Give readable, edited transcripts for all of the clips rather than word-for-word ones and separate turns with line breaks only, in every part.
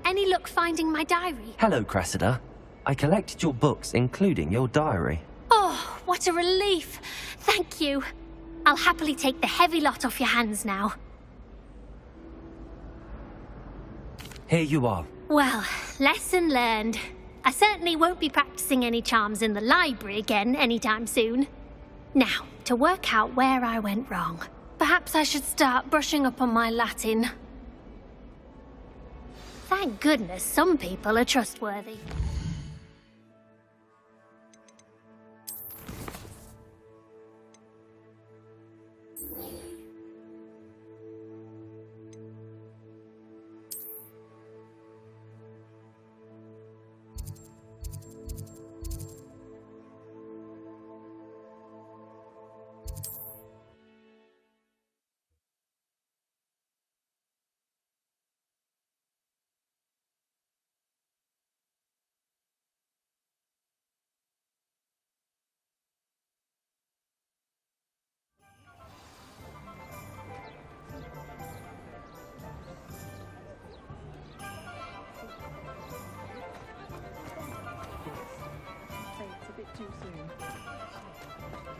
Any luck finding my diary?
Hello, Cressida. I collected your books, including your diary.
Oh, what a relief. Thank you. I'll happily take the heavy lot off your hands now.
Here you are.
Well, lesson learned. I certainly won't be practicing any charms in the library again anytime soon. Now, to work out where I went wrong. Perhaps I should start brushing up on my Latin. Thank goodness some people are trustworthy.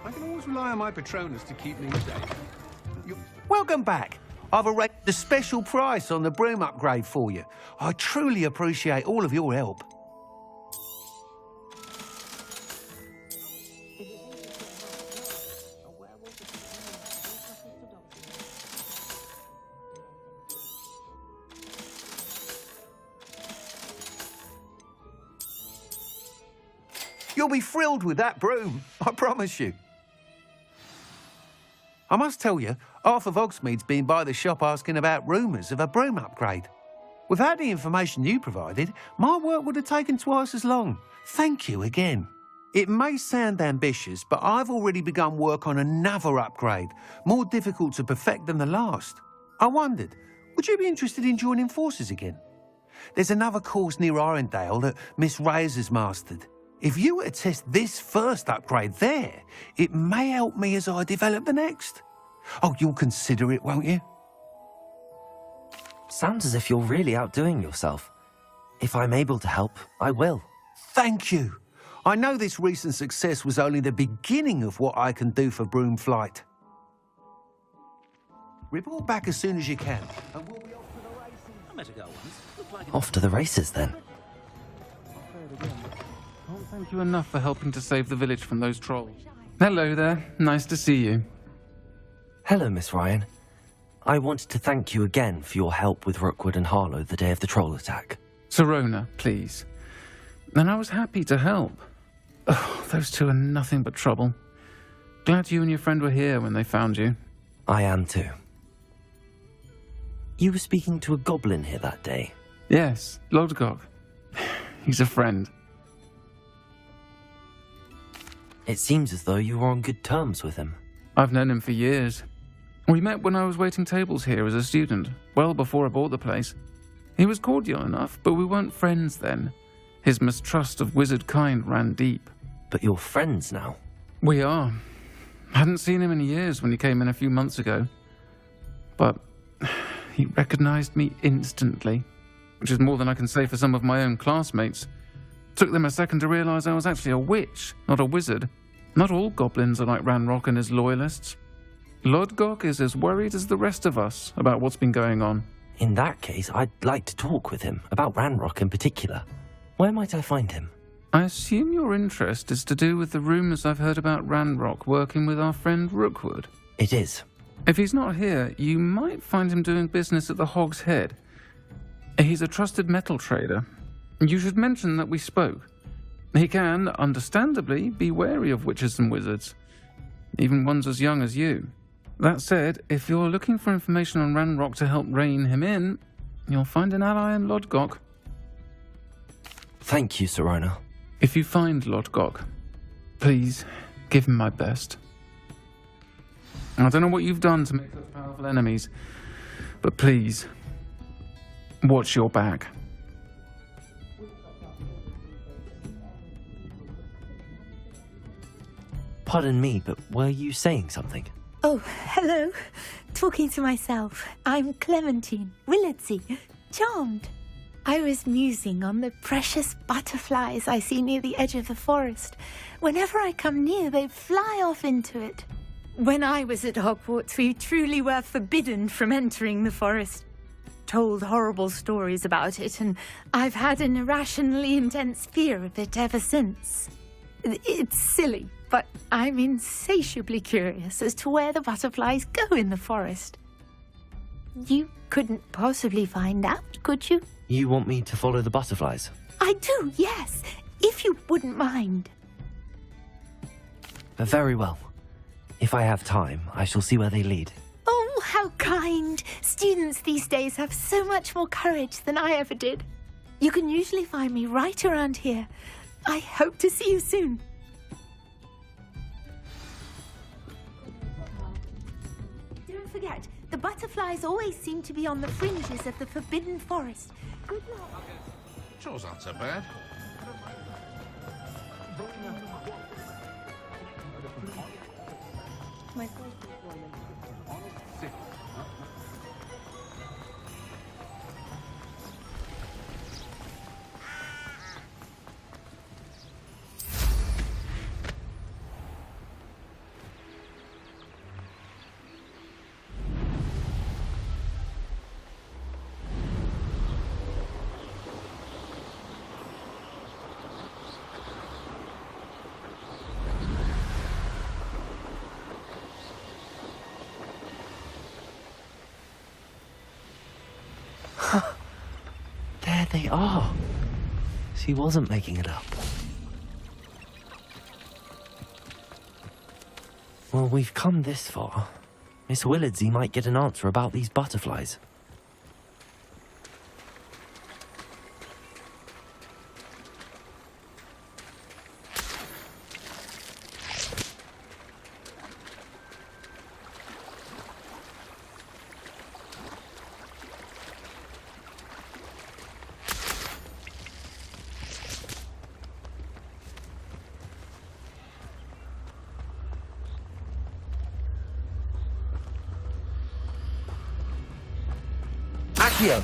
I can always rely on my Patronus to keep me safe.
Welcome back. I've arranged a special price on the broom upgrade for you. I truly appreciate all of your help. You'll be thrilled with that broom, I promise you. I must tell you, half of Hogsmeade's been by the shop asking about rumours of a broom upgrade. Without the information you provided, my work would have taken twice as long. Thank you again. It may sound ambitious, but I've already begun work on another upgrade, more difficult to perfect than the last. I wondered, would you be interested in joining forces again? There's another course near Arendelle that Miss Reyes has mastered. If you were to test this first upgrade there, it may help me as I develop the next. Oh, you'll consider it, won't you?
Sounds as if you're really outdoing yourself. If I'm able to help, I will.
Thank you. I know this recent success was only the beginning of what I can do for Broomflight. Report back as soon as you can, and we'll be off to the races.
I met a girl once.
Off to the races, then.
Can't thank you enough for helping to save the village from those trolls. Hello there. Nice to see you.
Hello, Miss Ryan. I wanted to thank you again for your help with Rookwood and Harlow the day of the troll attack.
Sirona, please. And I was happy to help. Oh, those two are nothing but trouble. Glad you and your friend were here when they found you.
I am too. You were speaking to a goblin here that day.
Yes, Lodgok. He's a friend.
It seems as though you were on good terms with him.
I've known him for years. We met when I was waiting tables here as a student, well before I bought the place. He was cordial enough, but we weren't friends then. His mistrust of wizard kind ran deep.
But you're friends now.
We are. Hadn't seen him in years when he came in a few months ago. But he recognized me instantly, which is more than I can say for some of my own classmates. Took them a second to realize I was actually a witch, not a wizard. Not all goblins are like Ranrock and his loyalists. Lodgok is as worried as the rest of us about what's been going on.
In that case, I'd like to talk with him, about Ranrock in particular. Where might I find him?
I assume your interest is to do with the rumors I've heard about Ranrock working with our friend Rookwood.
It is.
If he's not here, you might find him doing business at the Hog's Head. He's a trusted metal trader. You should mention that we spoke. He can, understandably, be wary of witches and wizards, even ones as young as you. That said, if you're looking for information on Ranrock to help rein him in, you'll find an ally in Lodgok.
Thank you, Sirona.
If you find Lodgok, please give him my best. I don't know what you've done to make us powerful enemies, but please, watch your back.
Pardon me, but were you saying something?
Oh, hello. Talking to myself. I'm Clementine Willardsey. Charmed. I was musing on the precious butterflies I see near the edge of the forest. Whenever I come near, they fly off into it. When I was at Hogwarts, we truly were forbidden from entering the forest. Told horrible stories about it, and I've had an irrationally intense fear of it ever since. It's silly, but I'm insatiably curious as to where the butterflies go in the forest. You couldn't possibly find out, could you?
You want me to follow the butterflies?
I do, yes, if you wouldn't mind.
Very well. If I have time, I shall see where they lead.
Oh, how kind. Students these days have so much more courage than I ever did. You can usually find me right around here. I hope to see you soon. Don't forget, the butterflies always seem to be on the fringes of the Forbidden Forest. Good luck.
Chores aren't so bad.
There they are. She wasn't making it up. Well, we've come this far. Miss Willardsey might get an answer about these butterflies. Accio!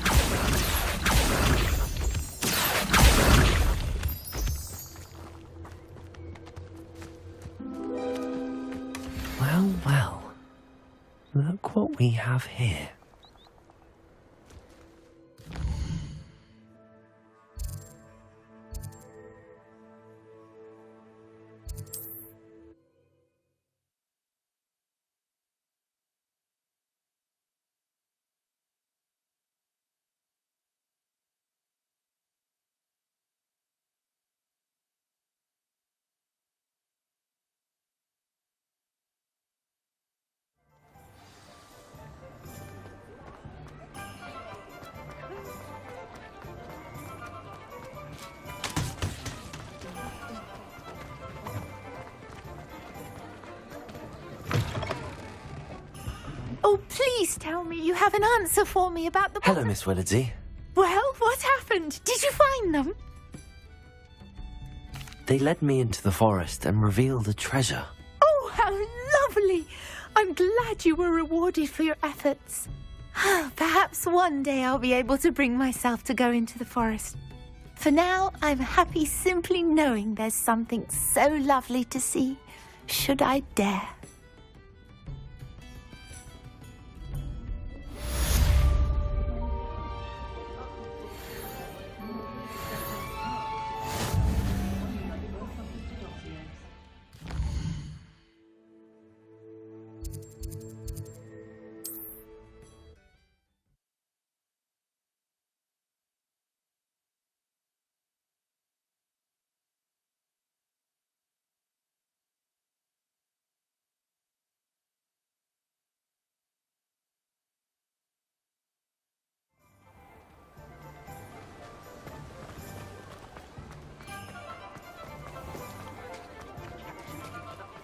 Well, well. Look what we have here.
Oh, please tell me you have an answer for me about the...
Hello, Miss Willardsey.
Well, what happened? Did you find them?
They led me into the forest and revealed a treasure.
Oh, how lovely! I'm glad you were rewarded for your efforts. Perhaps one day I'll be able to bring myself to go into the forest. For now, I'm happy simply knowing there's something so lovely to see, should I dare.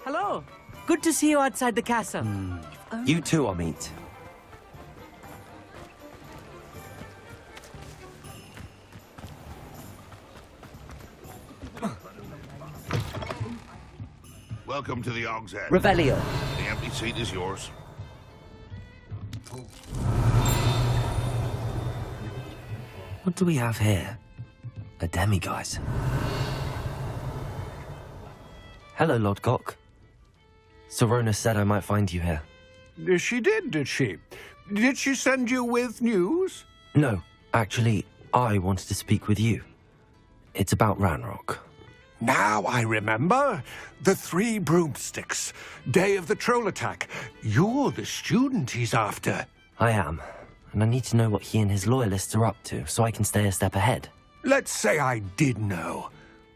Hello. Good to see you outside the castle.
You too, Amit.
Welcome to the Og's Head.
Revelio.
The empty seat is yours.
What do we have here? A demiguise. Hello, Lodgok. Serona said I might find you here.
She did she? Did she send you with news?
No, actually, I wanted to speak with you. It's about Ranrock.
Now I remember. The 3 broomsticks. Day of the troll attack. You're the student he's after.
I am, and I need to know what he and his loyalists are up to so I can stay a step ahead.
Let's say I did know.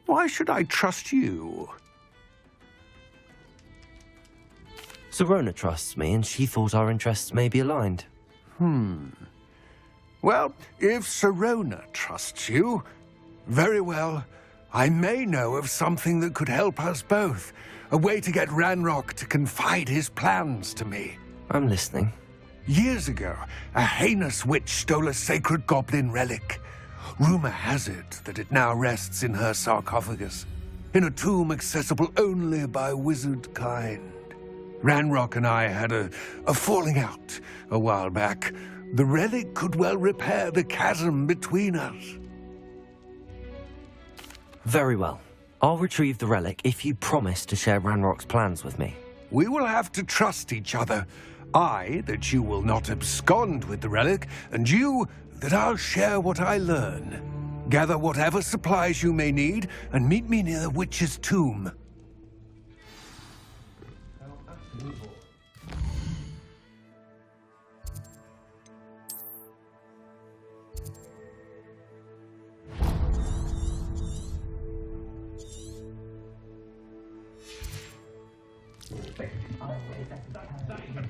Why should I trust you?
Serona trusts me, and she thought our interests may be aligned.
Well, if Serona trusts you, very well. I may know of something that could help us both. A way to get Ranrock to confide his plans to me.
I'm listening.
Years ago, a heinous witch stole a sacred goblin relic. Rumor has it that it now rests in her sarcophagus, in a tomb accessible only by wizard kind. Ranrock and I had a falling out a while back. The relic could well repair the chasm between us.
Very well. I'll retrieve the relic if you promise to share Ranrock's plans with me.
We will have to trust each other. I, that you will not abscond with the relic, and you, that I'll share what I learn. Gather whatever supplies you may need, and meet me near the witch's tomb.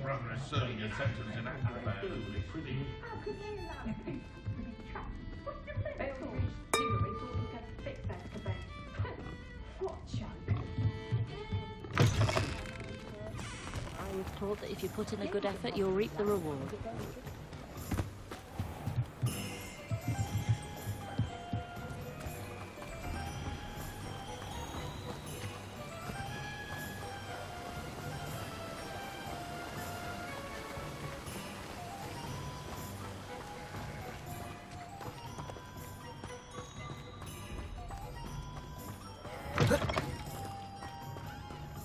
Progress.
I was taught that if you put in a good effort, you'll reap the reward.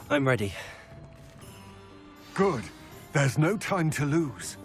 I'm ready.
Good. There's no time to lose.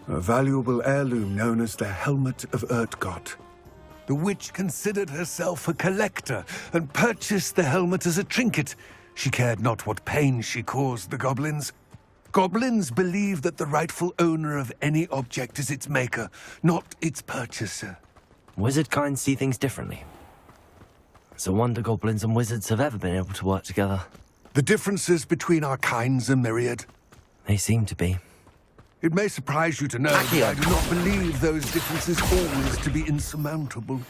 A valuable heirloom known as the Helmet of Urtgott. The witch considered herself a collector and purchased the helmet as a trinket. She cared not what pain she caused the goblins. Goblins believe that the rightful owner of any object is its maker, not its purchaser.
Wizard kind see things differently. It's a wonder goblins and wizards have ever been able to work together.
The differences between our kinds are myriad.
They seem to be.
It may surprise you to know that I do not believe those differences always to be insurmountable.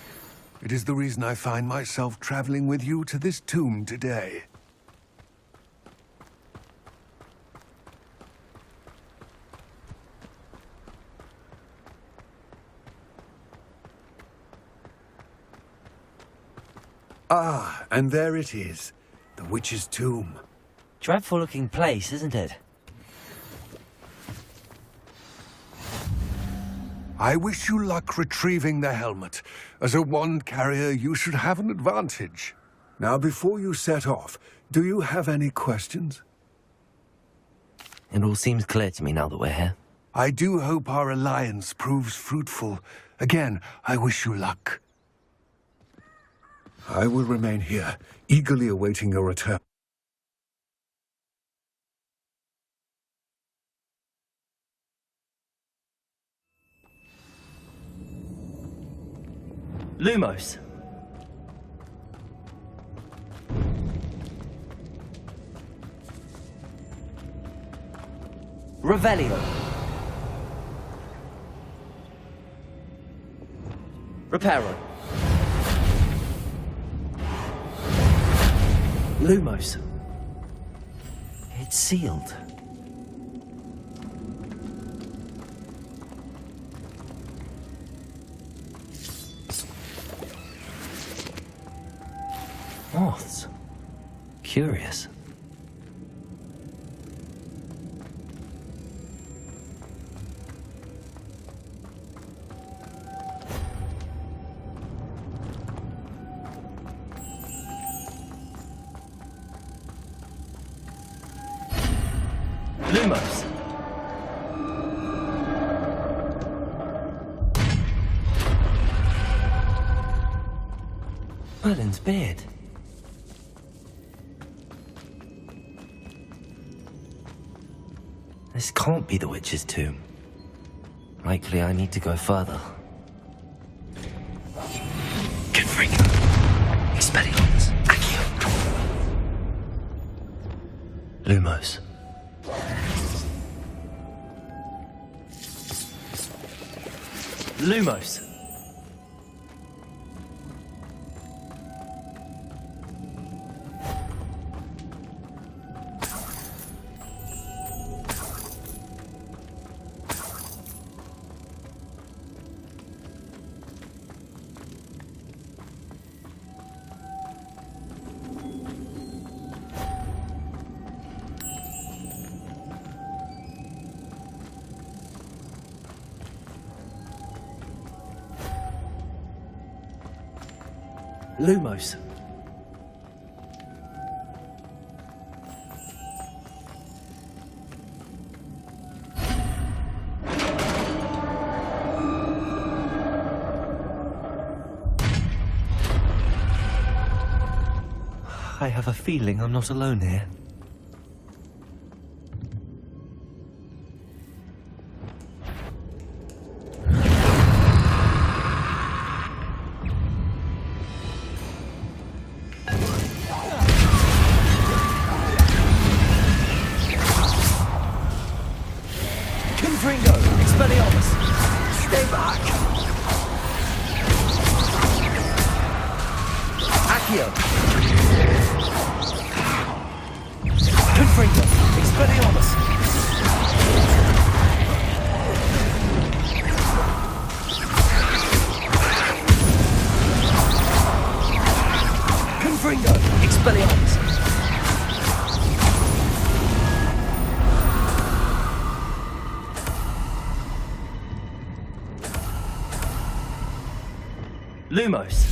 It is the reason I find myself traveling with you to this tomb today. Ah, and there it is. The witch's tomb.
Dreadful looking place, isn't it?
I wish you luck retrieving the helmet. As a wand carrier, you should have an advantage. Now, before you set off, do you have any questions?
It all seems clear to me now that we're here.
I do hope our alliance proves fruitful. Again, I wish you luck. I will remain here, eagerly awaiting your return.
Lumos. Revelio. Reparo. Lumos. It's sealed. Moths. Curious. Lumos. Merlin's beard. This can't be the witch's tomb. Likely I need to go further. Confringo. Expelliarmus. Accio. Lumos. Lumos. Lumos. I have a feeling I'm not alone here. Lumos.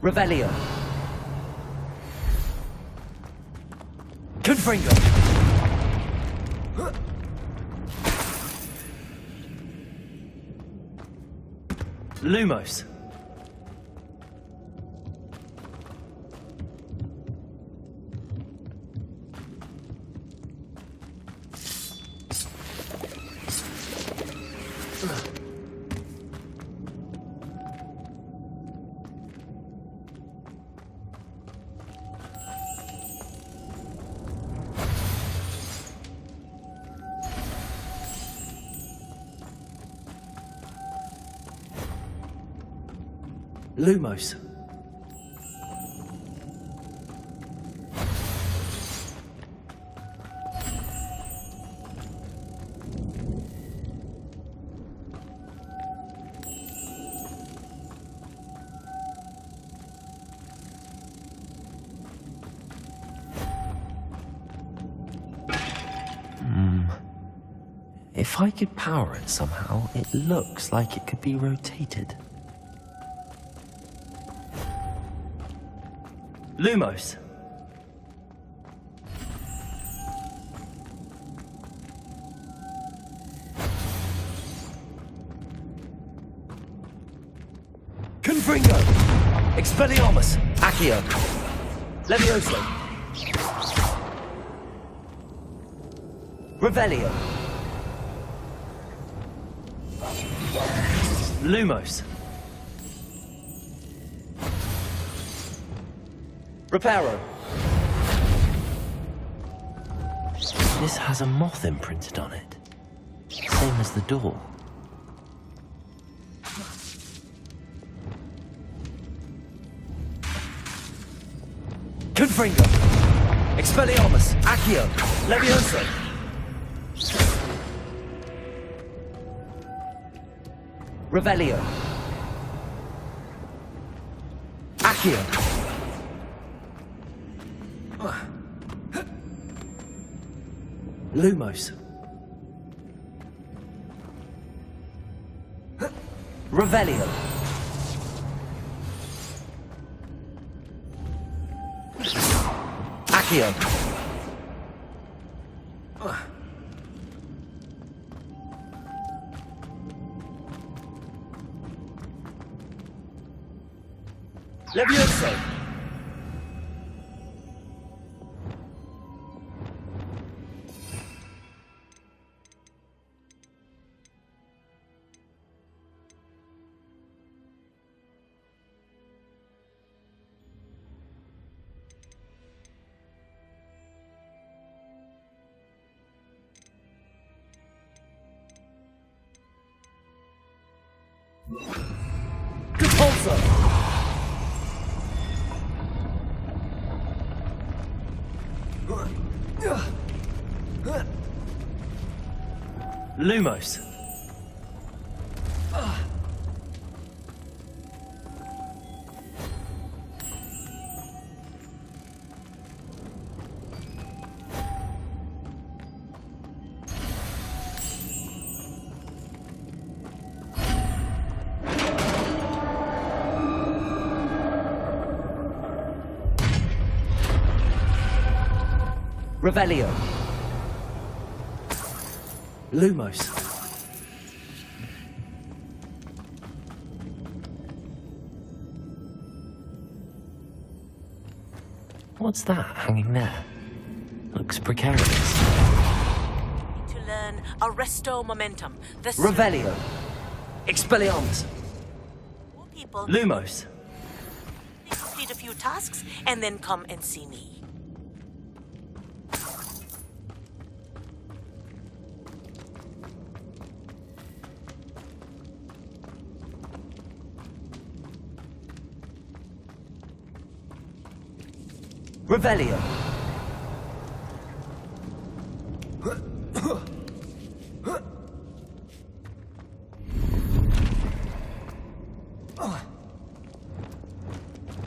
Revelio. Confringo. Lumos. Lumos. If I could power it somehow, it looks like it could be rotated. Lumos. Confringo. Expelliarmus. Accio. Levioso. Revelio. Lumos. Reparo. This has a moth imprinted on it. Same as the door. Confringo. Expelliarmus. Accio. Levioso. Revelio. Accio. Lumos. Revelio. Accio. Levioso. Repulsor. Lumos. Revelio. Lumos. What's that hanging there? Looks precarious.
To learn Arresto Momentum. The
Revelio. Expelliarmus.
More people
Lumos.
complete a few tasks and then come and see me.
Revelio.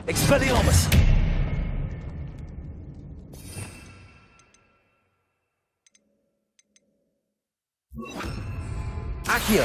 Expelliarmus. Accio.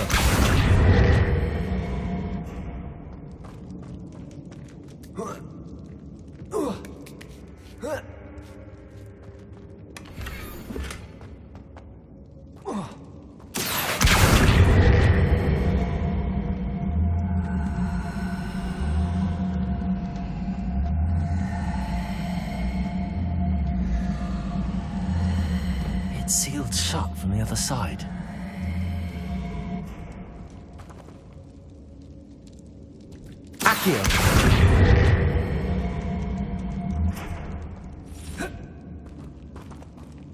It's sealed shut from the other side. Accio.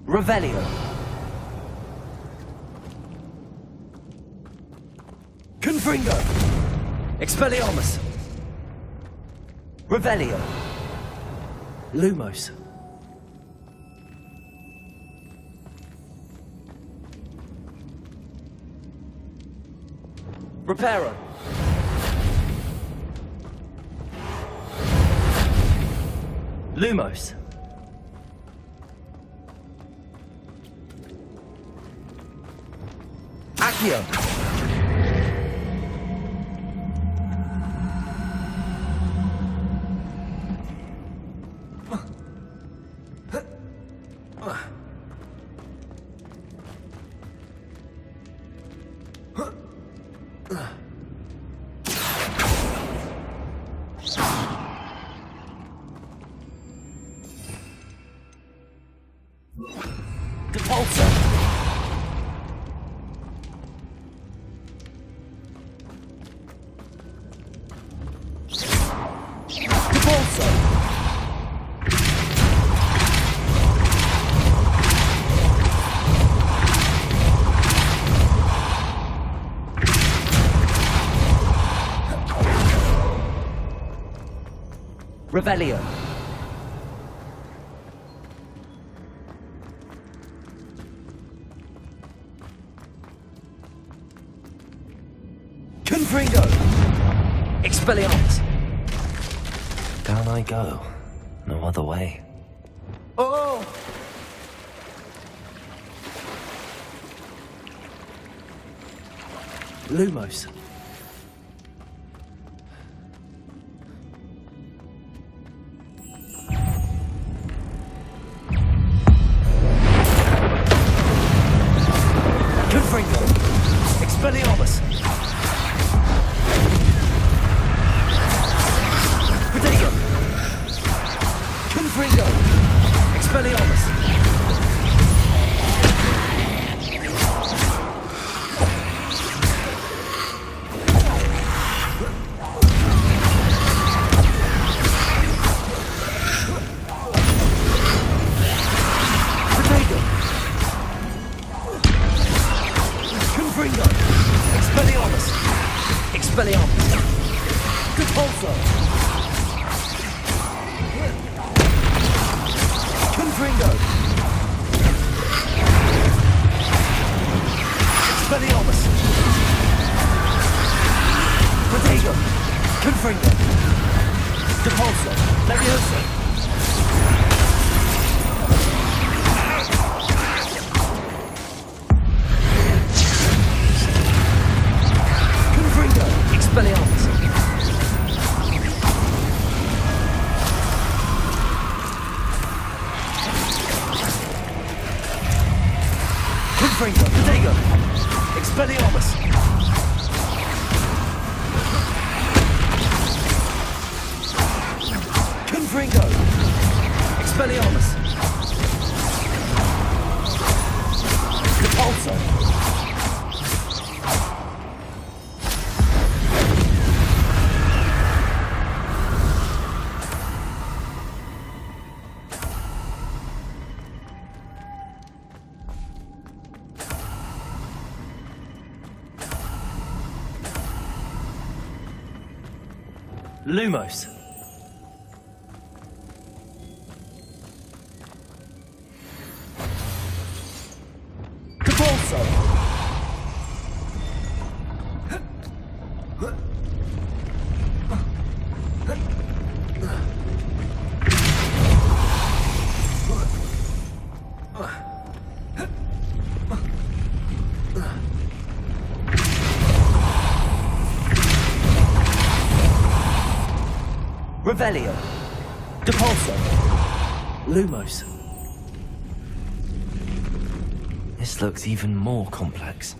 Revelio. Confringo. Expelliarmus. Revelio. Lumos. Reparo. Lumos. Accio. Depulso. Depulso. Revelio. Confringo. Expelliarmus. Down I go. No other way. Oh! Lumos. Confringo. Expelliarmus. Prodigo. Confringo. Expelliarmus. Prodigo. Confringo. Expelliarmus. Expelliarmus. Depulso. Confringo. Expelliarmus. Prodigo. Confringo. Depulso. Levioso. Confringo. Expelliarmus. Expelliarmus! Confringo! Expelliarmus! Repulsor! Lumos. Capulso. Revelio. Depulso. Lumos. This looks even more complex.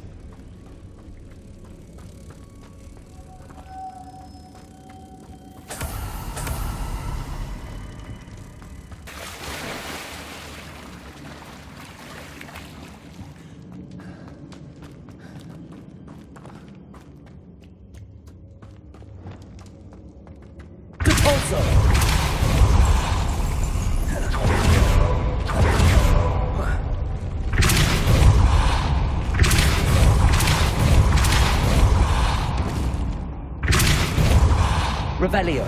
Revelio.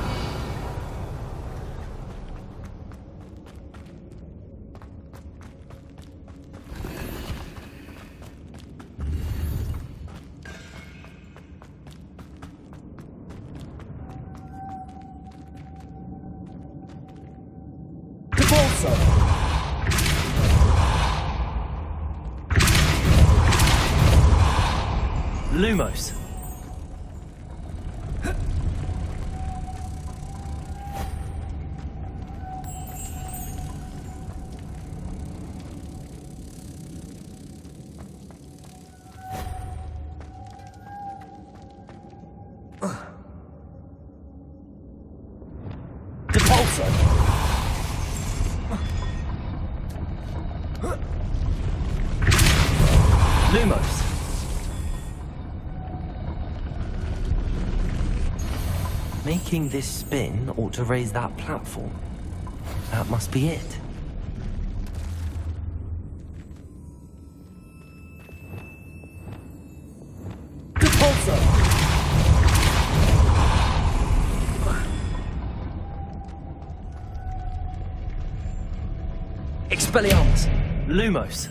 Depulso. Lumos. Depulso. Lumos. Making this spin ought to raise that platform. That must be it. Depulso. Expelliarmus. Lumos.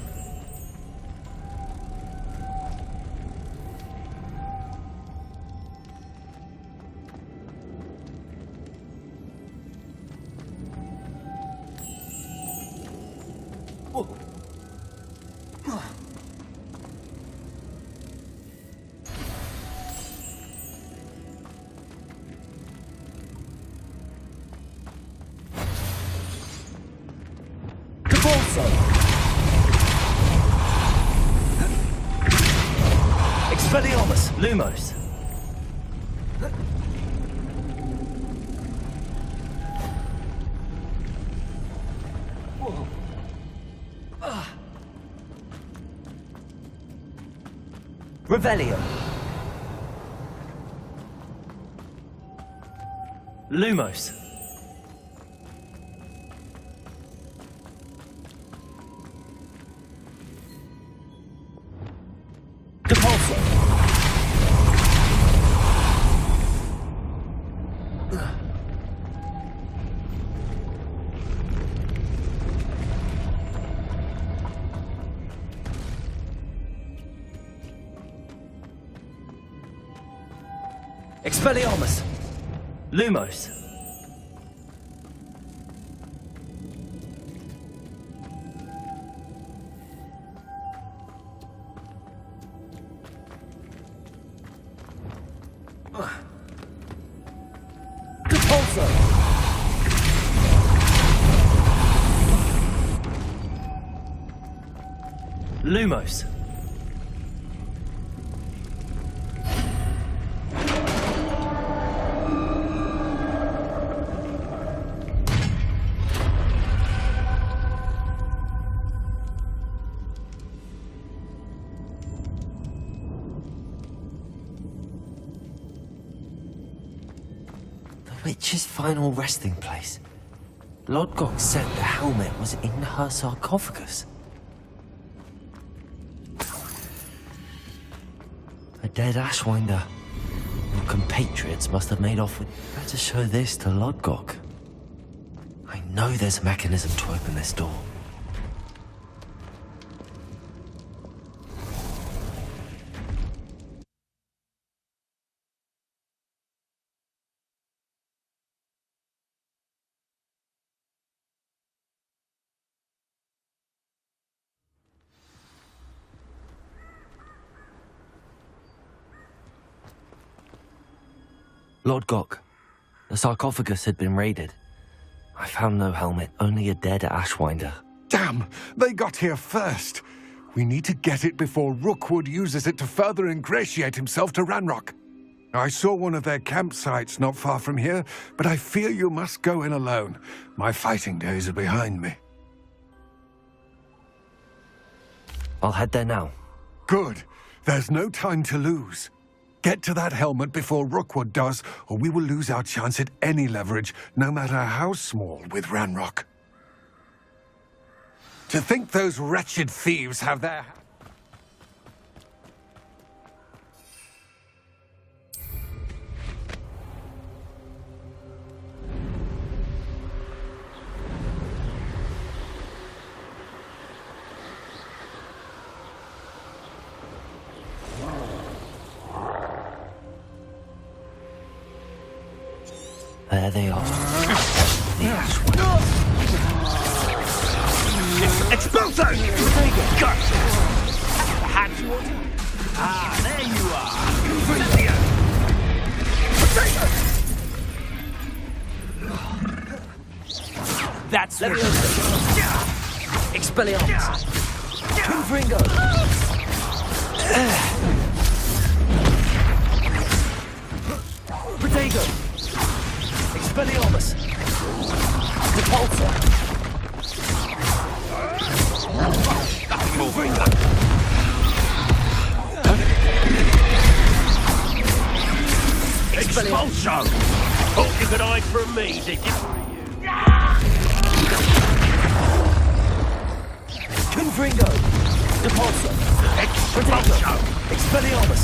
Expelliarmus. Lumos. Revelio. Lumos. Depulso. Expelliarmus. Lumos. Depulso. Lumos. witch's final resting place. Lodgok said the helmet was in her sarcophagus. A dead Ashwinder. Your compatriots must have made off with... Better show this to Lodgok. I know there's a mechanism to open this door. Lord Gok, the sarcophagus had been raided. I found no helmet, only a dead Ashwinder.
Damn! They got here first. We need to get it before Rookwood uses it to further ingratiate himself to Ranrock. I saw one of their campsites not far from here, but I fear you must go in alone. My fighting days are behind me.
I'll head there now.
Good. There's no time to lose. Get to that helmet before Rookwood does, or we will lose our chance at any leverage, no matter how small, with Ranrock. To think those wretched thieves have their...
There they are. The Ashwinder.
Expulso! Gotcha! Had you ordered? Ah, there you are! That's Leviosa! Expelliarmus! Confringo! Protego! Expelliarmus! Repulsor! Confringo! Expulso! Thought you could hide from me, did you? Confringo! Repulsor! Expulso! Expelliarmus!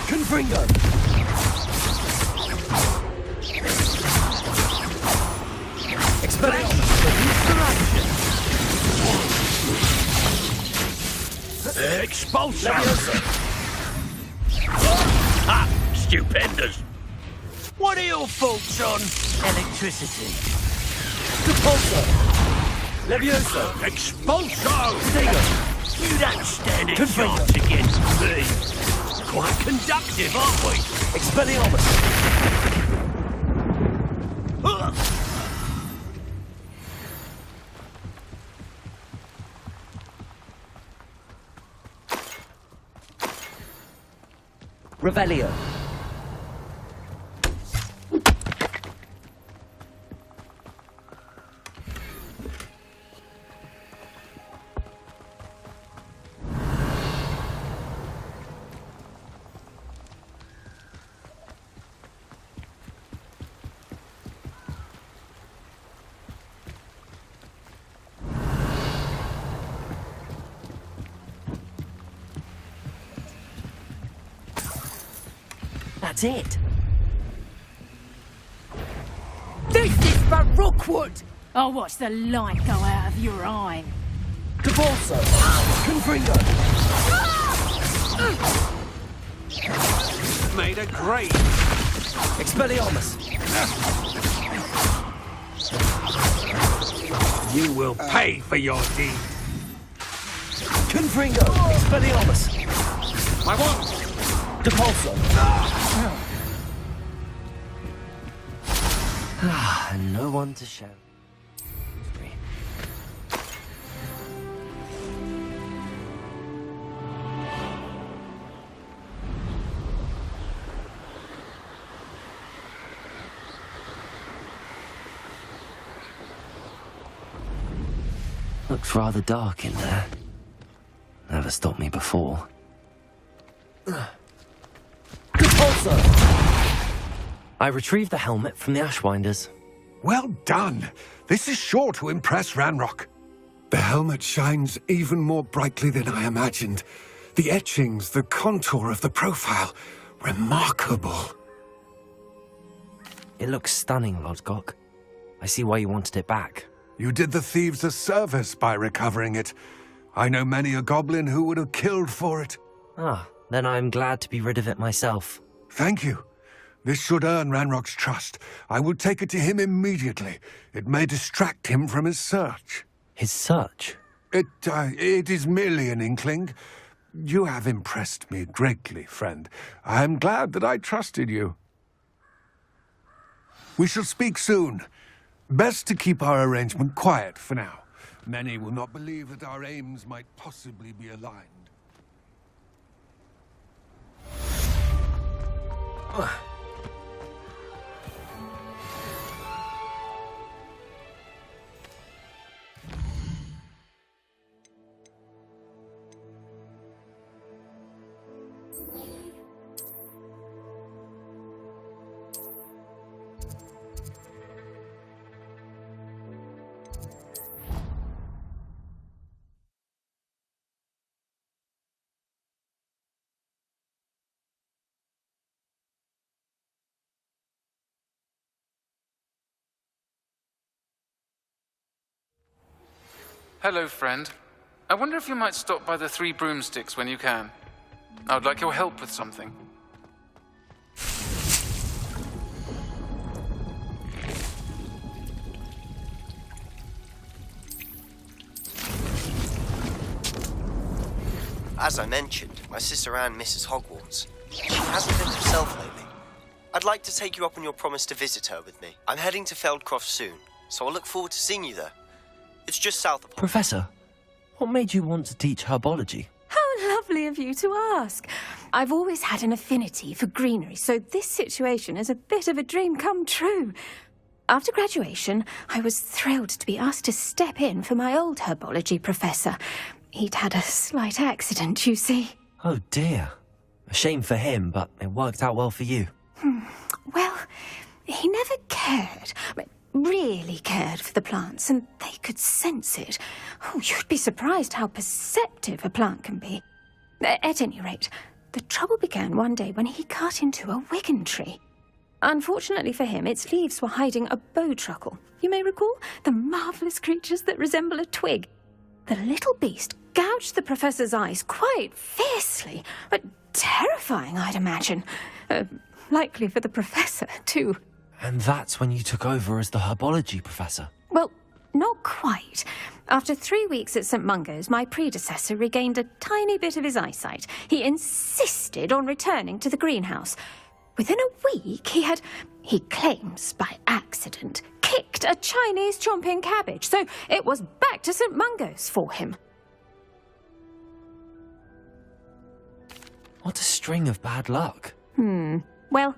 Confringo! Expelliarmus! Expulso! Ha! Stupendous! What are your thoughts on electricity? Repulso! Levioso! Expulso! Protego! You don't stand a chance against me! Quite conductive, aren't we? Expelliarmus! Revelio. That's it.
This is for Rookwood!
I'll watch the light go out of your eye.
Devolso. Confringo.
Made a great.
Expelliarmus.
You will pay for your deed.
Confringo. Expelliarmus.
My one.
Depulso.
And no one to shout. Looks rather dark in there. Never stopped me before.
Propulsor!
I retrieved the helmet from the Ashwinders.
Well done. This is sure to impress Ranrock. The helmet shines even more brightly than I imagined. The etchings, the contour of the profile, remarkable.
It looks stunning, Lodgok. I see why you wanted it back.
You did the thieves a service by recovering it. I know many a goblin who would have killed for it.
Ah, then I'm glad to be rid of it myself.
Thank you. This should earn Ranrock's trust. I will take it to him immediately. It may distract him from his search.
His search?
It is merely an inkling. You have impressed me greatly, friend. I am glad that I trusted you. We shall speak soon. Best to keep our arrangement quiet for now. Many will not believe that our aims might possibly be aligned.
Hello, friend. I wonder if you might stop by the Three Broomsticks when you can. I would like your help with something.
As I mentioned, my sister Anne misses Hogwarts. She hasn't been herself lately. I'd like to take you up on your promise to visit her with me. I'm heading to Feldcroft soon, so I'll look forward to seeing you there. It's just south of...
Professor, what made you want to teach herbology?
How lovely of you to ask. I've always had an affinity for greenery, so this situation is a bit of a dream come true. After graduation, I was thrilled to be asked to step in for my old herbology professor. He'd had a slight accident, you see.
Oh dear. A shame for him, but it worked out well for you.
Well, he never cared. Really cared for the plants, and they could sense it. Oh, you'd be surprised how perceptive a plant can be. At any rate, the trouble began one day when he cut into a wigan tree. Unfortunately for him, its leaves were hiding a bowtruckle. You may recall the marvellous creatures that resemble a twig. The little beast gouged the professor's eyes quite fiercely, but terrifying, I'd imagine. Likely for the professor, too.
And that's when you took over as the herbology professor?
Well, not quite. After 3 weeks at St. Mungo's, my predecessor regained a tiny bit of his eyesight. He insisted on returning to the greenhouse. Within a week, he claims by accident, kicked a Chinese chomping cabbage, so it was back to St. Mungo's for him.
What a string of bad luck.
Well,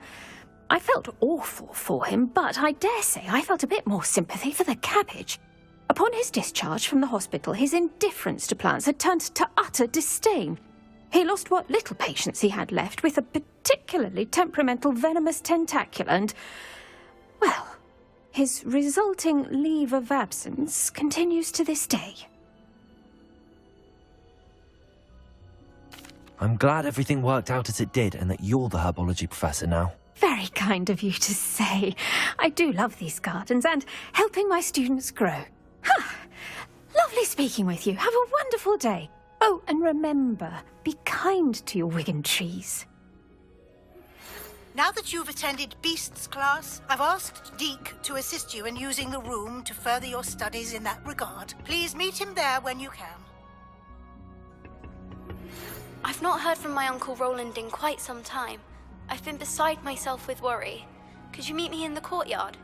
I felt awful for him, but I dare say I felt a bit more sympathy for the cabbage. Upon his discharge from the hospital, his indifference to plants had turned to utter disdain. He lost what little patience he had left with a particularly temperamental venomous tentacula and, well, his resulting leave of absence continues to this day.
I'm glad everything worked out as it did and that you're the herbology professor now.
Very kind of you to say. I do love these gardens and helping my students grow. Lovely speaking with you. Have a wonderful day. Oh, and remember, be kind to your wigan trees.
Now that you've attended Beasts class, I've asked Deke to assist you in using the room to further your studies in that regard. Please meet him there when you can.
I've not heard from my Uncle Roland in quite some time. I've been beside myself with worry. Could you meet me in the courtyard?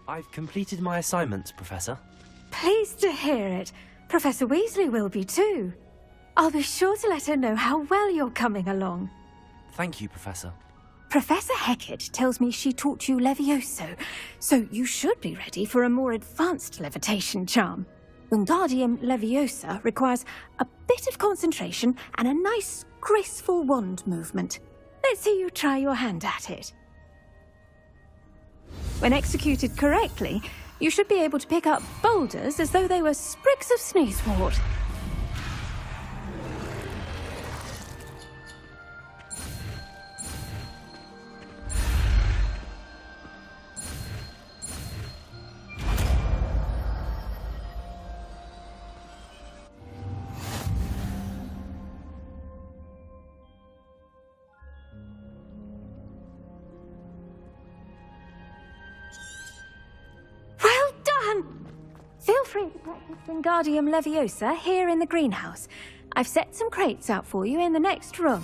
I've completed my assignments, Professor.
Pleased to hear it. Professor Weasley will be too. I'll be sure to let her know how well you're coming along.
Thank you, Professor.
Professor Hecat tells me she taught you Levioso, so you should be ready for a more advanced levitation charm. Wingardium Leviosa requires a bit of concentration and a nice, graceful wand movement. Let's see you try your hand at it. When executed correctly, you should be able to pick up boulders as though they were sprigs of sneezewort. Feel free to practice Wingardium Leviosa here in the greenhouse. I've set some crates out for you in the next room.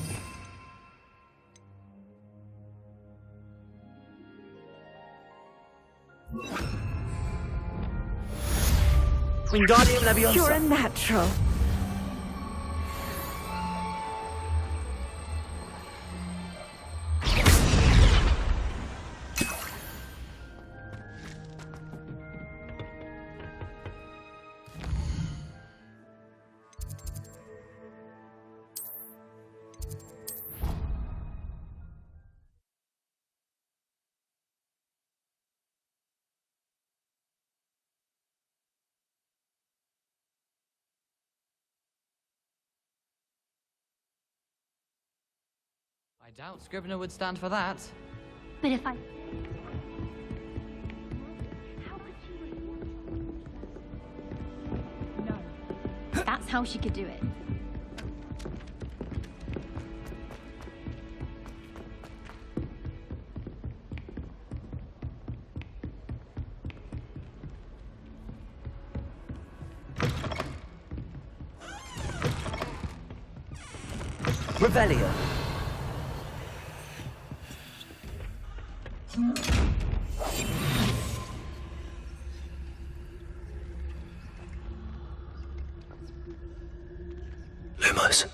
Wingardium Leviosa.
You're a natural.
I doubt Scrivener would stand for that.
But if I...
No. That's how she could do it.
Revelio.
Lumos.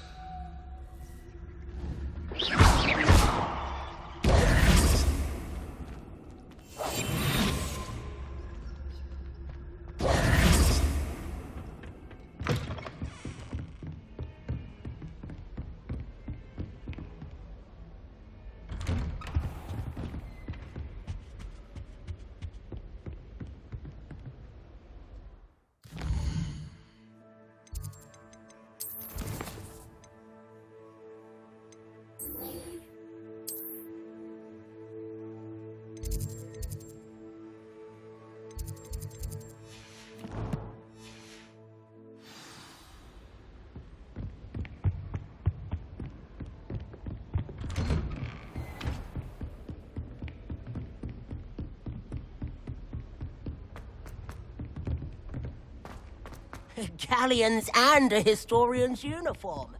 Galleons and a historian's uniform.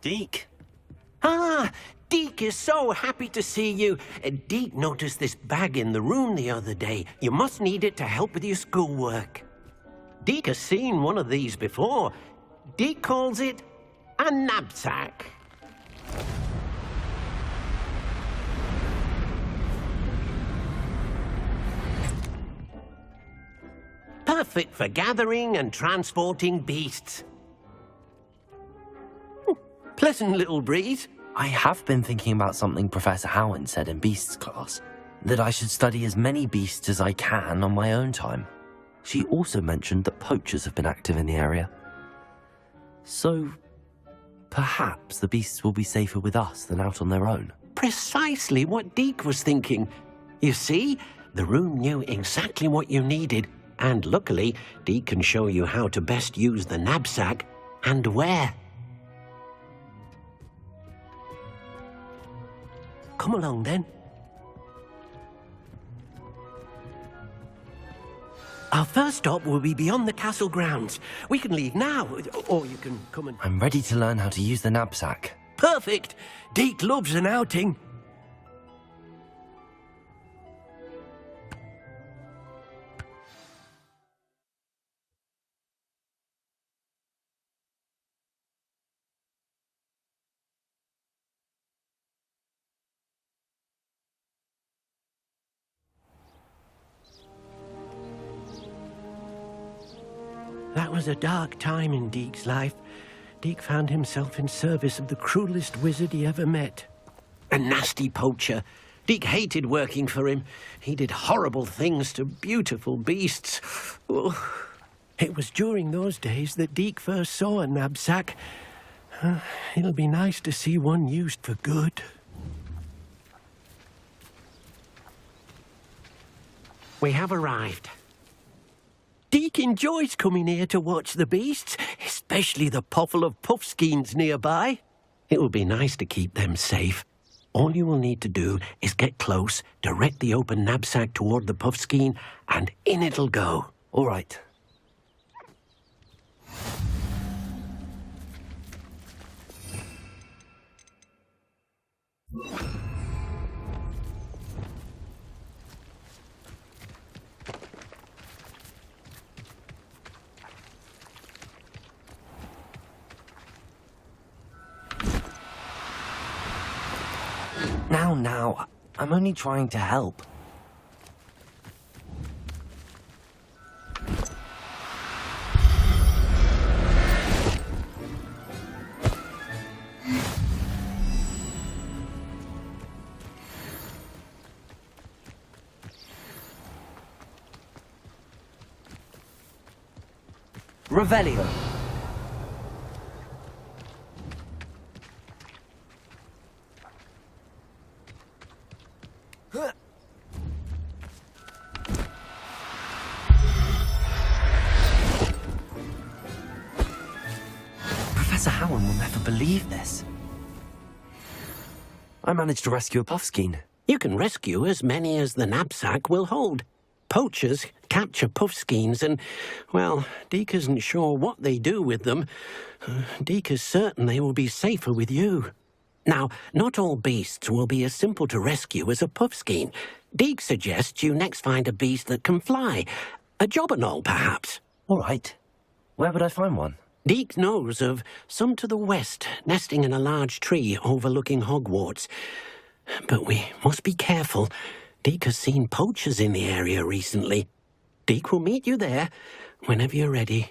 Deke. Ah, Deke is so happy to see you. Deke noticed this bag in the room the other day. You must need it to help with your schoolwork. Deke has seen one of these before. Deke calls it a knapsack. Perfect for gathering and transporting beasts. Pleasant little breeze.
I have been thinking about something Professor Howard said in Beasts class, that I should study as many beasts as I can on my own time. She also mentioned that poachers have been active in the area. So, perhaps the beasts will be safer with us than out on their own.
Precisely what Deke was thinking. You see, the room knew exactly what you needed, and luckily, Deke can show you how to best use the knapsack and where. Come along, then. Our first stop will be beyond the castle grounds. We can leave now, or you can come and...
I'm ready to learn how to use the knapsack.
Perfect! Deke loves an outing. That was a dark time in Deke's life. Deke found himself in service of the cruelest wizard he ever met. A nasty poacher. Deke hated working for him. He did horrible things to beautiful beasts. Oh. It was during those days that Deke first saw a knapsack. It'll be nice to see one used for good. We have arrived. Deke enjoys coming here to watch the beasts, especially the potful of puffskeins nearby. It will be nice to keep them safe. All you will need to do is get close, direct the open knapsack toward the puffskein, and in it'll go.
All right. Now, I'm only trying to help.
Revelio.
Professor Howard will never believe this. I managed to rescue a puffskein.
You can rescue as many as the knapsack will hold. Poachers capture puffskeins and, well, Deke isn't sure what they do with them. Deke is certain they will be safer with you. Now, not all beasts will be as simple to rescue as a puffskein. Deke suggests you next find a beast that can fly. A jobberknoll, perhaps.
All right. Where would I find one?
Deke knows of some to the west, nesting in a large tree overlooking Hogwarts. But we must be careful. Deke has seen poachers in the area recently. Deke will meet you there whenever you're ready.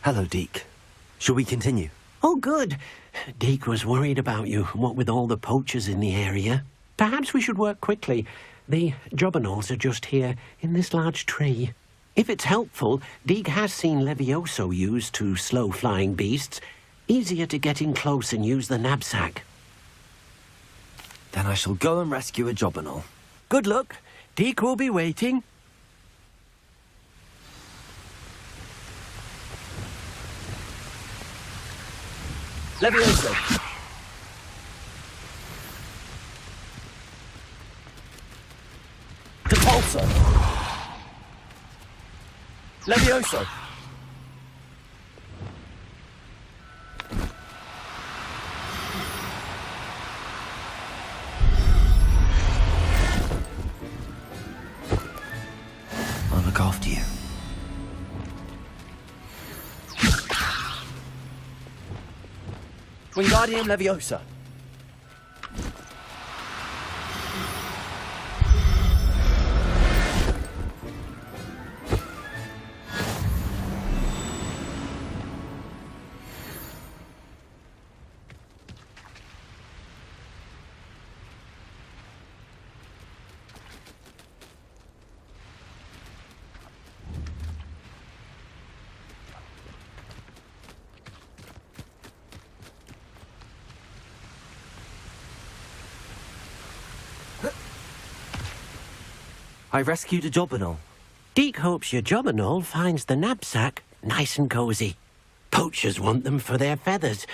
Hello, Deke. Shall we continue?
Oh, good. Deke was worried about you, what with all the poachers in the area. Perhaps we should work quickly. The jobberknolls are just here, in this large tree. If it's helpful, Deke has seen Levioso used to slow flying beasts. Easier to get in close and use the knapsack.
Then I shall go and rescue a jobberknoll.
Good luck. Deke will be waiting.
Levioso. Depulso. Levioso.
I'll look after you.
Wingardium Leviosa.
I rescued a Jobberknoll.
Deke hopes your Jobberknoll finds the knapsack nice and cosy. Poachers want them for their feathers,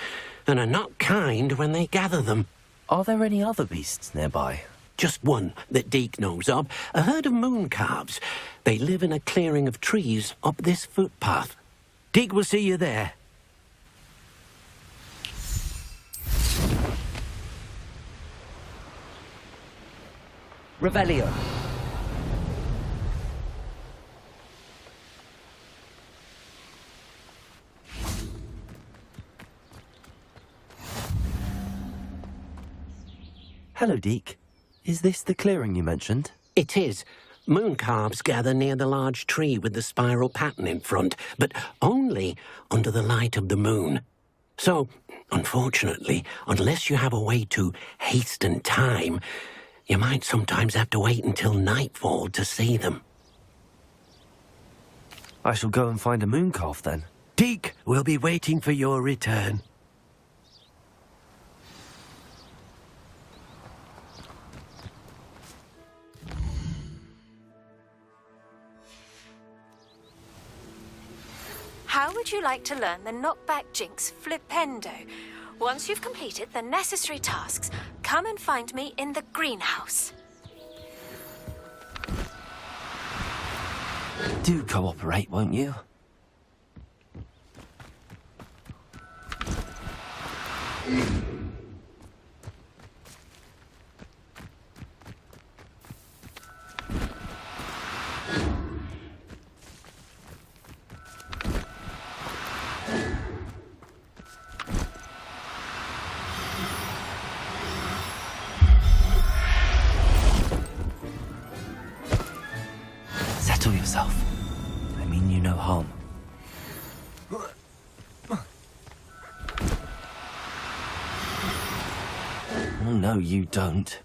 and are not kind when they gather them.
Are there any other beasts nearby?
Just one that Deke knows of, a herd of moon calves. They live in a clearing of trees up this footpath. Deke will see you there.
Revelio.
Hello, Deke. Is this the clearing you mentioned?
It is. Moon calves gather near the large tree with the spiral pattern in front, but only under the light of the moon. So, unfortunately, unless you have a way to hasten time, you might sometimes have to wait until nightfall to see them.
I shall go and find a moon calf then.
Deke will be waiting for your return.
How would you like to learn the knockback jinx flipendo? Once you've completed the necessary tasks, come and find me in the greenhouse.
Do cooperate, won't you? Settle yourself. I mean you no harm. Oh, no, you don't.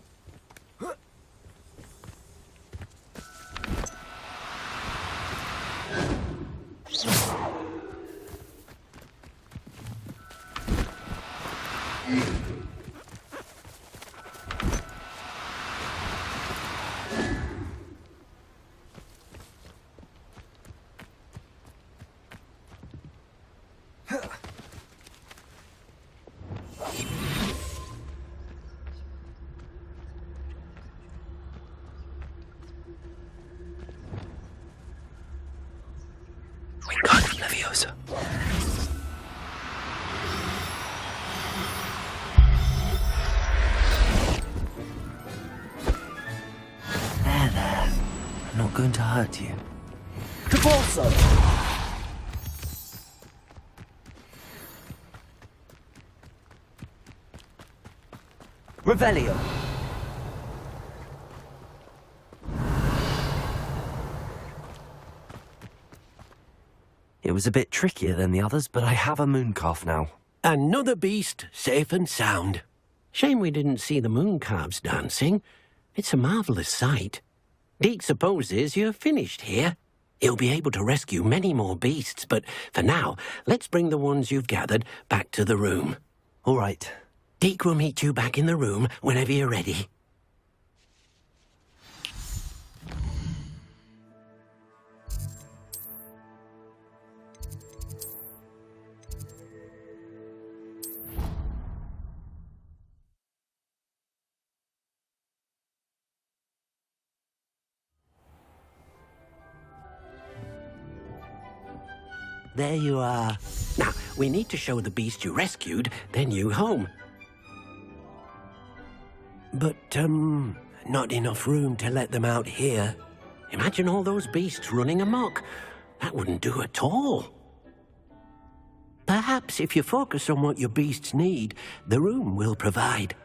Wingardium Leviosa. There. I'm not going to hurt you.
Caborso. Revelio.
It was a bit trickier than the others, but I have a moon calf now.
Another beast, safe and sound. Shame we didn't see the moon calves dancing. It's a marvellous sight. Deke supposes you're finished here. He'll be able to rescue many more beasts, but for now, let's bring the ones you've gathered back to the room.
All right.
Deke will meet you back in the room whenever you're ready. There you are. Now, we need to show the beast you rescued their new home. But, not enough room to let them out here. Imagine all those beasts running amok. That wouldn't do at all. Perhaps if you focus on what your beasts need, the room will provide.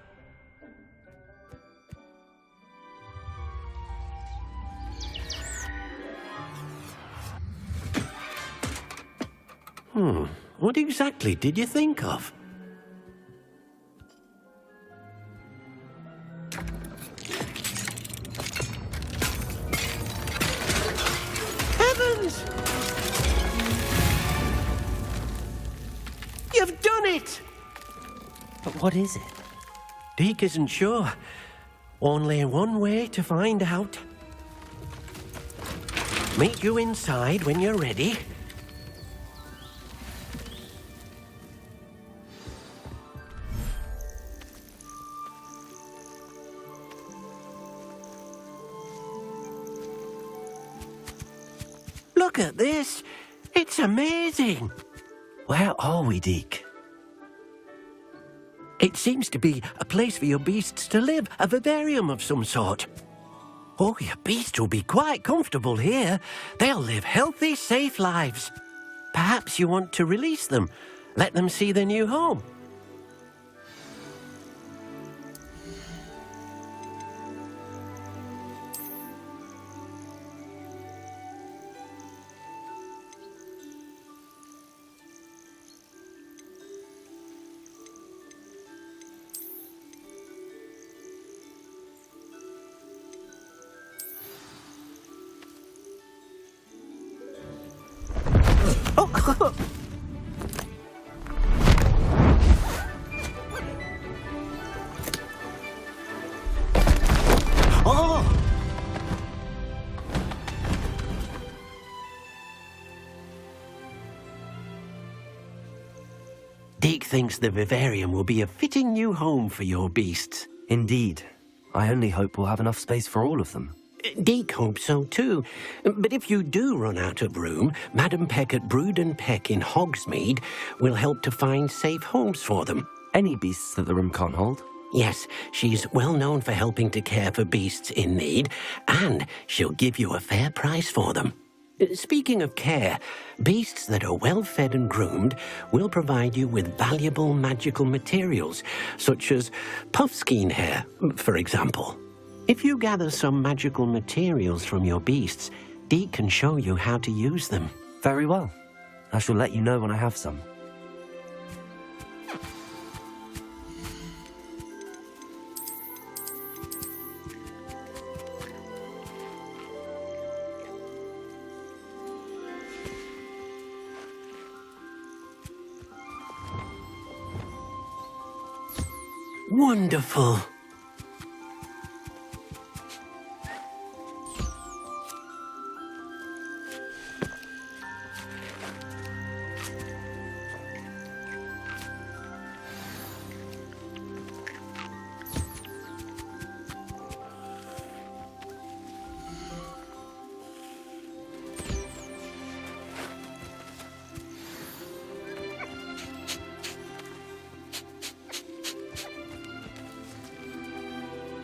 What exactly did you think of? Heavens! You've done it!
But what is it?
Deke isn't sure. Only one way to find out. Meet you inside when you're ready. Look at this. It's amazing.
Where are we, Deke?
It seems to be a place for your beasts to live, a vivarium of some sort. Oh, your beasts will be quite comfortable here. They'll live healthy, safe lives. Perhaps you want to release them, let them see their new home. Deke thinks the vivarium will be a fitting new home for your beasts.
Indeed. I only hope we'll have enough space for all of them.
Deke hopes so too. But if you do run out of room, Madam Peck at Brood and Peck in Hogsmeade will help to find safe homes for them.
Any beasts that the room can't hold?
Yes, she's well known for helping to care for beasts in need, and she'll give you a fair price for them. Speaking of care, beasts that are well fed and groomed will provide you with valuable magical materials, such as puffskein hair, for example. If you gather some magical materials from your beasts, Deke can show you how to use them.
Very well. I shall let you know when I have some.
Wonderful.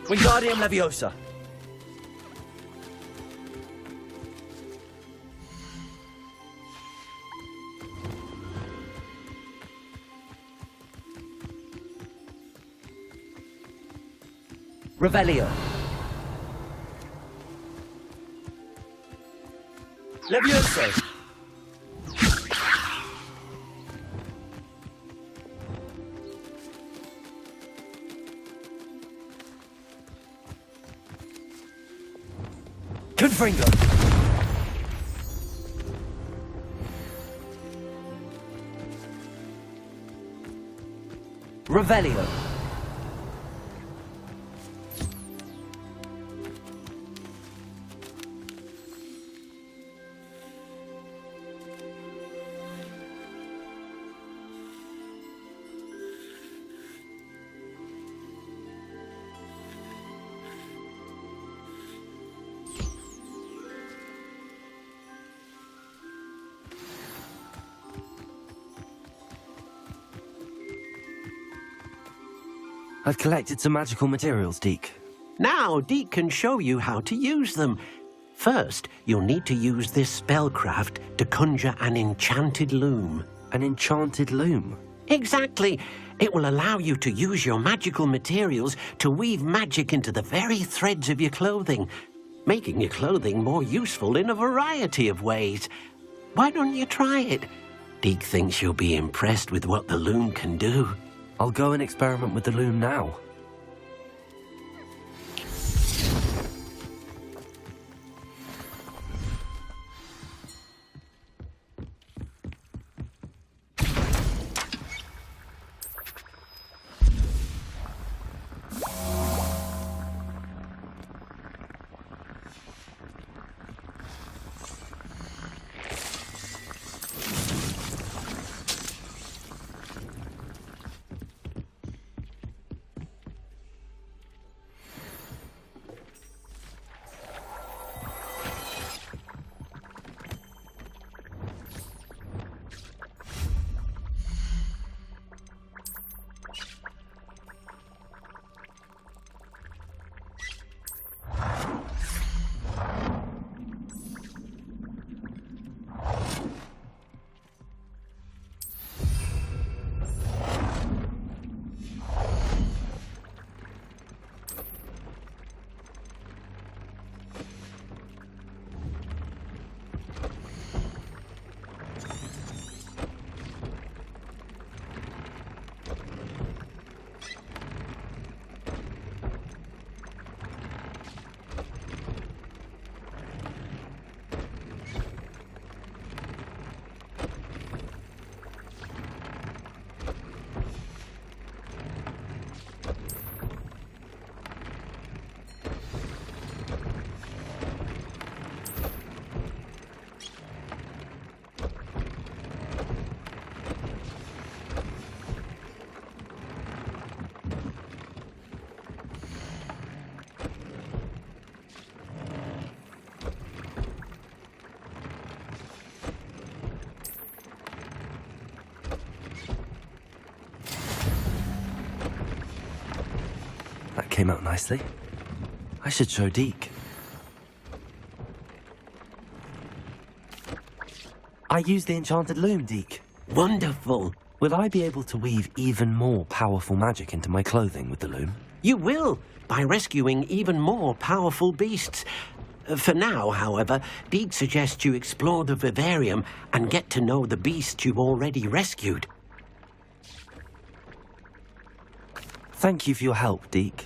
Wingardium Leviosa. Revelio. Levioso. Confringo. Revelio.
I've collected some magical materials, Deke.
Now Deke can show you how to use them. First, you'll need to use this spellcraft to conjure an enchanted loom.
An enchanted loom?
Exactly. It will allow you to use your magical materials to weave magic into the very threads of your clothing, making your clothing more useful in a variety of ways. Why don't you try it? Deke thinks you'll be impressed with what the loom can do.
I'll go and experiment with the loom now. That came out nicely. I should show Deke. I used the enchanted loom, Deke.
Wonderful.
Will I be able to weave even more powerful magic into my clothing with the loom?
You will, by rescuing even more powerful beasts. For now, however, Deke suggests you explore the vivarium and get to know the beasts you've already rescued.
Thank you for your help, Deke.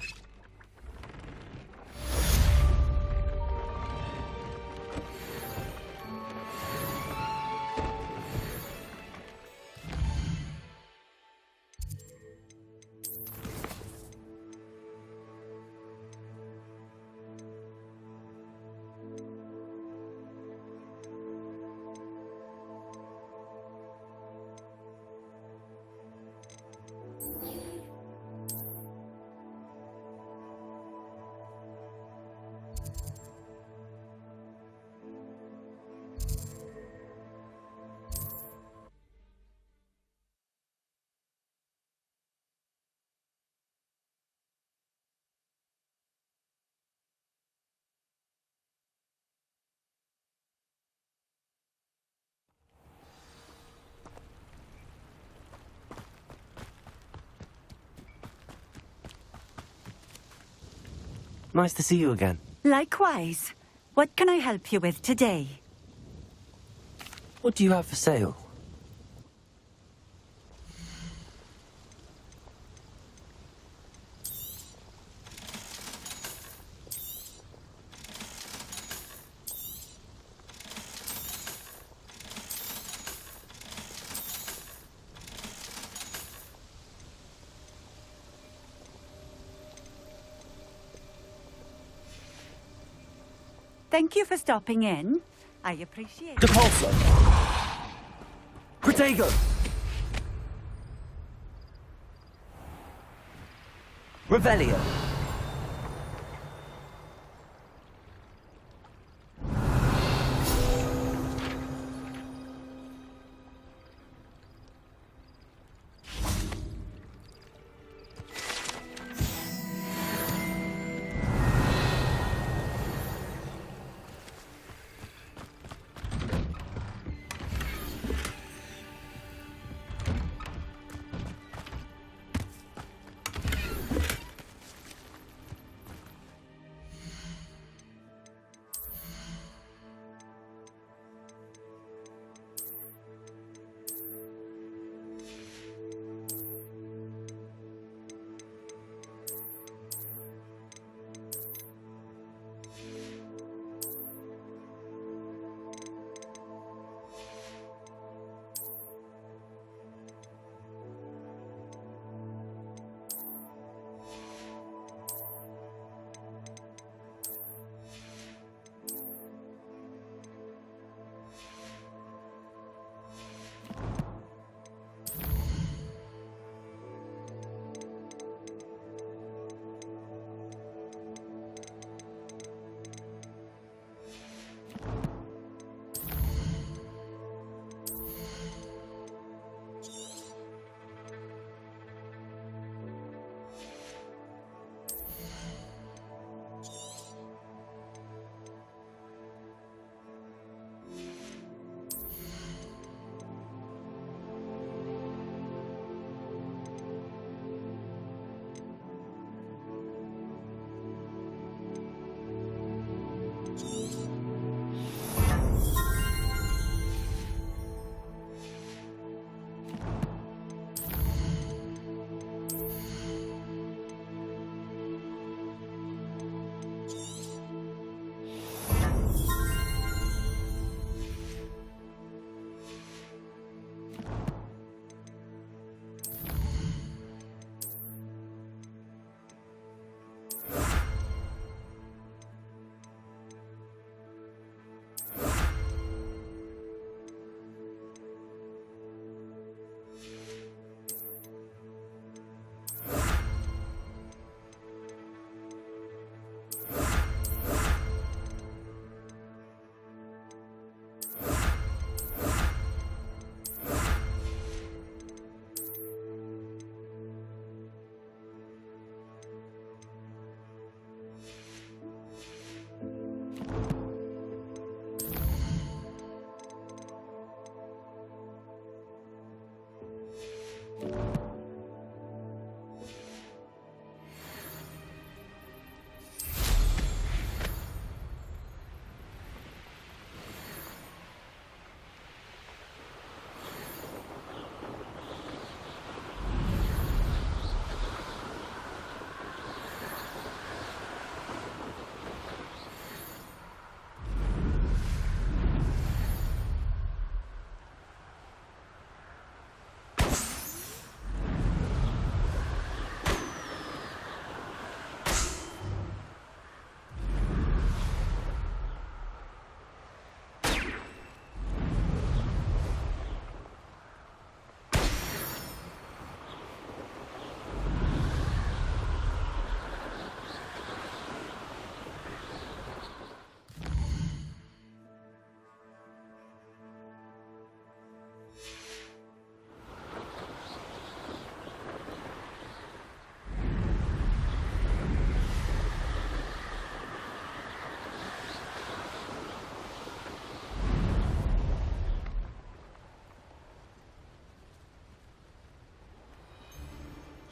Nice to see you again.
Likewise. What can I help you with today?
What do you have for sale?
Thank you for stopping in. I appreciate it.
Depulso! Protego! Revelio!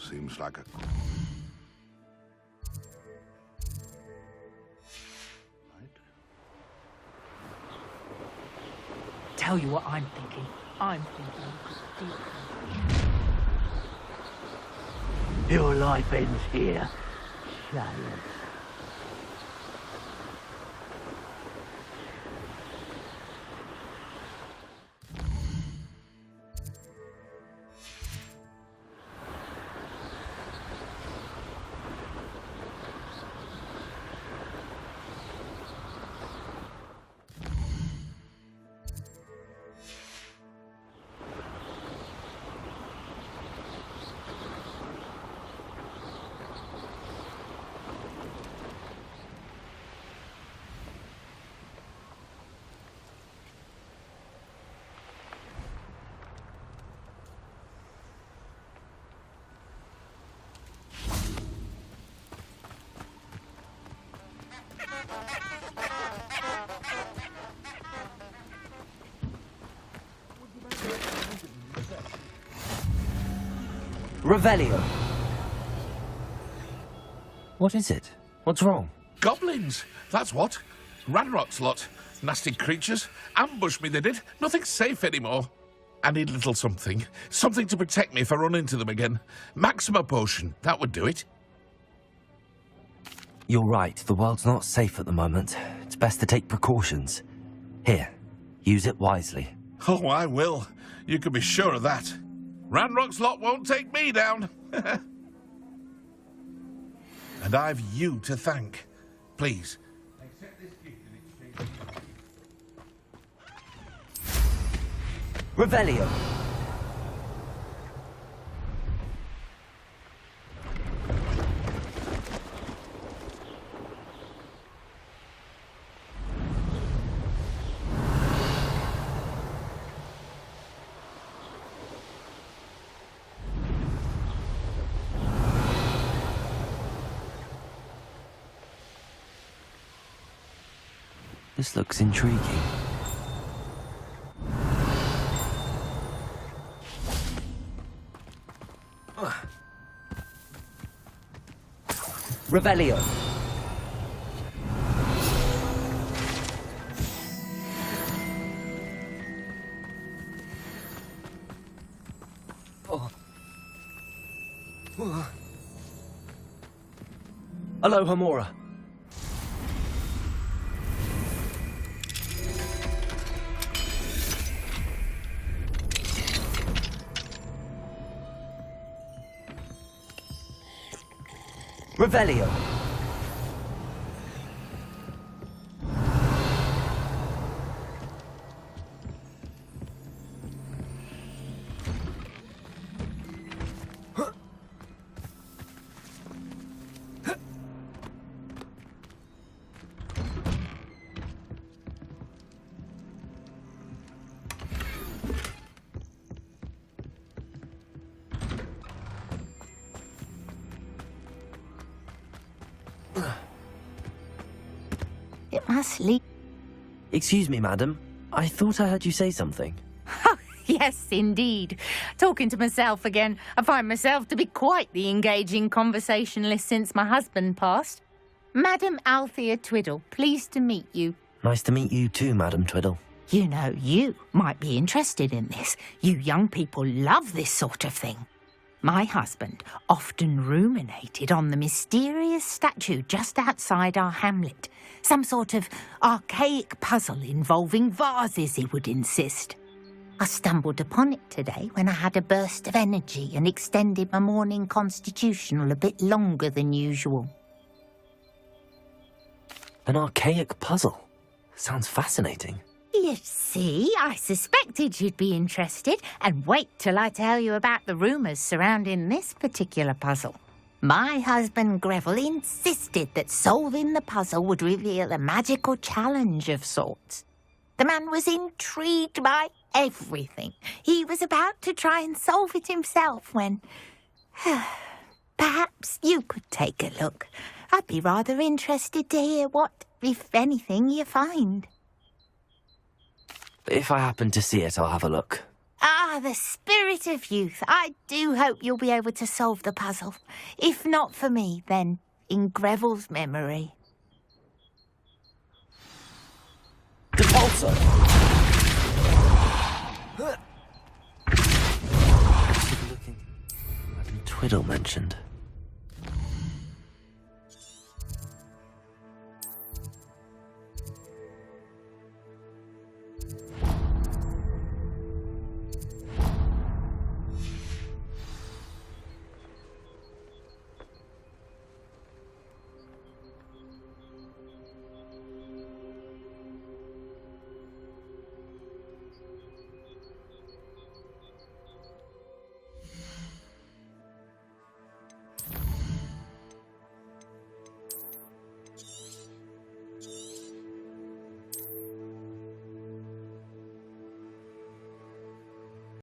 Seems like a...
Tell you what I'm thinking. I'm thinking...
Your life ends here, Giant.
Revelio.
What is it? What's wrong?
Goblins! That's what. Ranrock's lot. Nasty creatures. Ambush me, they did. Nothing's safe anymore. I need a little something. Something to protect me if I run into them again. Maxima potion. That would do it.
You're right. The world's not safe at the moment. It's best to take precautions. Here, use it wisely.
Oh, I will. You can be sure of that. Ranrock's lot won't take me down. And I've you to thank. Please. Accept this gift in exchange.
Revelio.
This looks intriguing.
Revelio.
Aloha Mora.
Revelio.
It must leak.
Excuse me, madam. I thought I heard you say something.
Yes, indeed. Talking to myself again. I find myself to be quite the engaging conversationalist since my husband passed. Madam Althea Twiddle, pleased to meet you.
Nice to meet you too, Madam Twiddle.
You know, you might be interested in this. You young people love this sort of thing. My husband often ruminated on the mysterious statue just outside our hamlet. Some sort of archaic puzzle involving vases, he would insist. I stumbled upon it today when I had a burst of energy and extended my morning constitutional a bit longer than usual.
An archaic puzzle. Sounds fascinating.
You see, I suspected you'd be interested, and wait till I tell you about the rumours surrounding this particular puzzle. My husband Greville insisted that solving the puzzle would reveal a magical challenge of sorts. The man was intrigued by everything. He was about to try and solve it himself when... Perhaps you could take a look. I'd be rather interested to hear what, if anything, you find.
If I happen to see it, I'll have a look.
Ah, the spirit of youth. I do hope you'll be able to solve the puzzle. If not for me, then in Greville's memory.
Depulsor! Looking. Twiddle mentioned.